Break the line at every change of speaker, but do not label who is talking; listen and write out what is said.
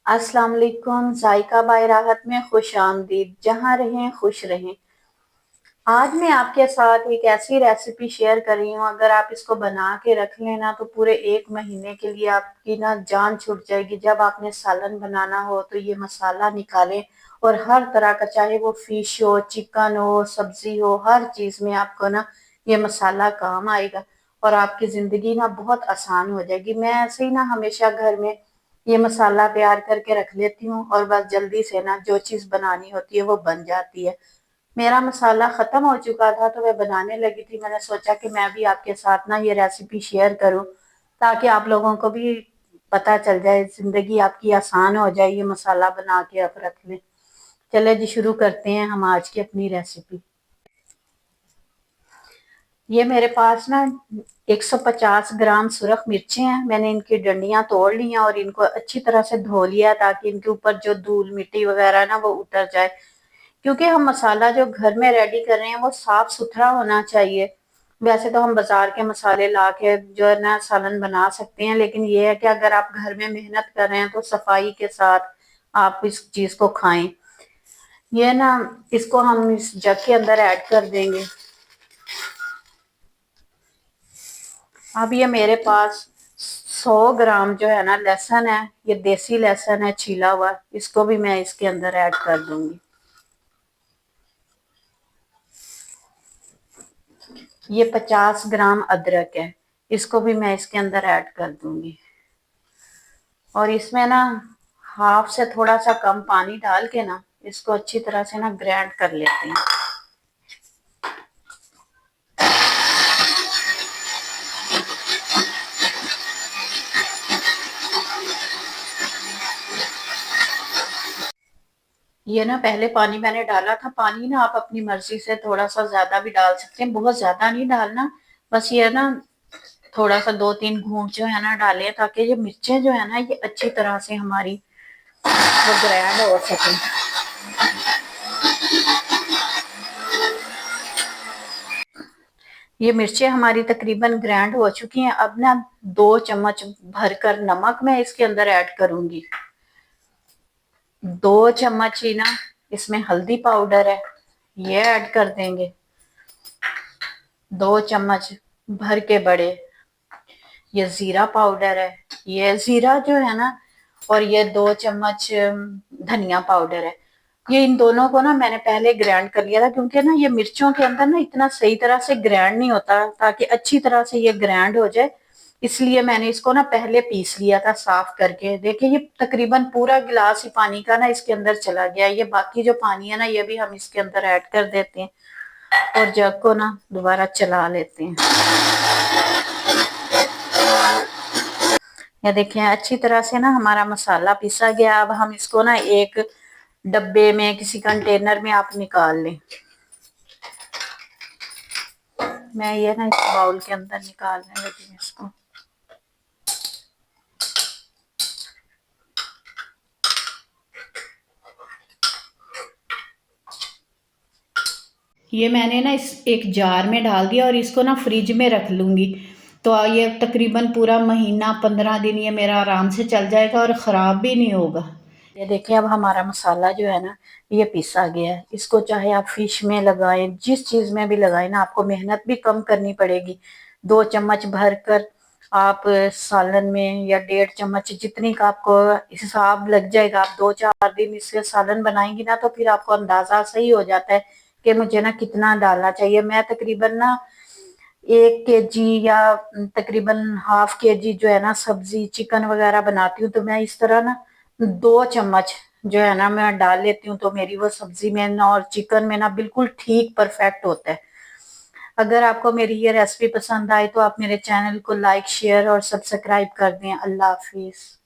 अस्सलाम वालेकुम। जायका बाय राहत में खुश आमदीद। जहाँ रहें खुश रहें। आज मैं आपके साथ एक ऐसी रेसिपी शेयर कर रही हूँ, अगर आप इसको बना के रख लेना तो पूरे 1 महीने के लिए आपकी ना जान छूट जाएगी। जब आपने सालन बनाना हो तो ये मसाला निकालें और हर तरह का, चाहे वो फिश हो, चिकन हो, सब्जी हो, हर चीज में आपको ना ये मसाला काम आएगा और आपकी जिंदगी ना बहुत आसान हो जाएगी। मैं ऐसे ही ना हमेशा घर में ये मसाला तैयार करके रख लेती हूँ और बस जल्दी से ना जो चीज बनानी होती है वो बन जाती है। मेरा मसाला खत्म हो चुका था तो मैं बनाने लगी थी। मैंने सोचा कि मैं भी आपके साथ ना ये रेसिपी शेयर करूं ताकि आप लोगों को भी पता चल जाए, जिंदगी आपकी आसान हो जाए। ये मसाला बना के आप रख लें। चले जी, शुरू करते हैं हम आज की अपनी रेसिपी। ये मेरे पास ना 150 ग्राम सुरख मिर्ची हैं। मैंने इनकी डंडियां तोड़ ली हैं और इनको अच्छी तरह से धो लिया ताकि इनके ऊपर जो धूल मिट्टी वगैरह ना वो उतर जाए। क्योंकि हम मसाला जो घर में रेडी कर रहे हैं वो साफ सुथरा होना चाहिए। वैसे तो हम बाजार के मसाले ला के जो है ना सालन बना सकते हैं, लेकिन ये है कि अगर आप घर में मेहनत कर रहे हैं तो सफाई के साथ आप इस चीज को खाएं। ये ना, इसको हम इस जग के अंदर ऐड कर देंगे। अब ये मेरे पास 100 ग्राम जो है ना लहसुन है, ये देसी लहसुन है छीला हुआ, इसको भी मैं इसके अंदर ऐड कर दूंगी। ये 50 ग्राम अदरक है, इसको भी मैं इसके अंदर ऐड कर दूंगी। और इसमें ना हाफ से थोड़ा सा कम पानी डाल के ना इसको अच्छी तरह से ना ग्राइंड कर लेते हैं। ये ना पहले पानी मैंने डाला था। पानी ना आप अपनी मर्जी से थोड़ा सा ज्यादा भी डाल सकते हैं, बहुत ज्यादा नहीं डालना। बस ये ना थोड़ा सा 2-3 घूंट जो है ना डालें ताकि ये मिर्चें जो है ना ये अच्छी तरह से हमारी वो ग्राइंड हो सके। ये मिर्चें हमारी तकरीबन ग्राइंड हो चुकी हैं। अब ना 2 चम्मच भरकर नमक मैं इसके अंदर ऐड करूंगी। 2 चम्मच ही ना इसमें हल्दी पाउडर है, ये ऐड कर देंगे। 2 चम्मच भर के बड़े ये जीरा पाउडर है, ये जीरा जो है ना, और ये 2 चम्मच धनिया पाउडर है। ये इन दोनों को ना मैंने पहले ग्राइंड कर लिया था, क्योंकि ना ये मिर्चों के अंदर ना इतना सही तरह से ग्राइंड नहीं होता। ताकि अच्छी तरह से ये ग्राइंड हो जाए इसलिए मैंने इसको ना पहले पीस लिया था साफ करके। देखिए ये तकरीबन पूरा गिलास ही पानी का ना इसके अंदर चला गया। ये बाकी जो पानी है ना ये भी हम इसके अंदर ऐड कर देते हैं और जग को ना दोबारा चला लेते हैं। ये देखें अच्छी तरह से ना हमारा मसाला पिसा गया। अब हम इसको ना एक डब्बे में, किसी कंटेनर में आप निकाल लें। मैं ये ना इस बाउल के अंदर निकालने लगी हूँ इसको। ये मैंने ना इस एक जार में डाल दिया और इसको ना फ्रिज में रख लूंगी। तो ये तकरीबन पूरा महीना 15 दिन ये मेरा आराम से चल जाएगा और ख़राब भी नहीं होगा। ये देखिए अब हमारा मसाला जो है ना ये पिसा गया है। इसको चाहे आप फिश में लगाएं, जिस चीज़ में भी लगाएं ना, आपको मेहनत भी कम करनी पड़ेगी। 2 चम्मच भर कर आप सालन में, या 1.5 चम्मच, जितनी का आपको हिसाब लग जाएगा। आप 2-4 दिन इससे सालन बनाएंगी ना तो फिर आपको अंदाजा सही हो जाता है कि मुझे ना कितना डालना चाहिए। मैं तकरीबन ना 1 kg या तकरीबन ½ kg जो है ना सब्जी चिकन वगैरह बनाती हूँ, तो मैं इस तरह ना 2 चम्मच जो है ना मैं डाल लेती हूँ। तो मेरी वो सब्जी में ना और चिकन में ना बिल्कुल ठीक परफेक्ट होता है। अगर आपको मेरी ये रेसिपी पसंद आए तो आप मेरे चैनल को लाइक, शेयर और सब्सक्राइब कर दें। अल्लाह हाफिज।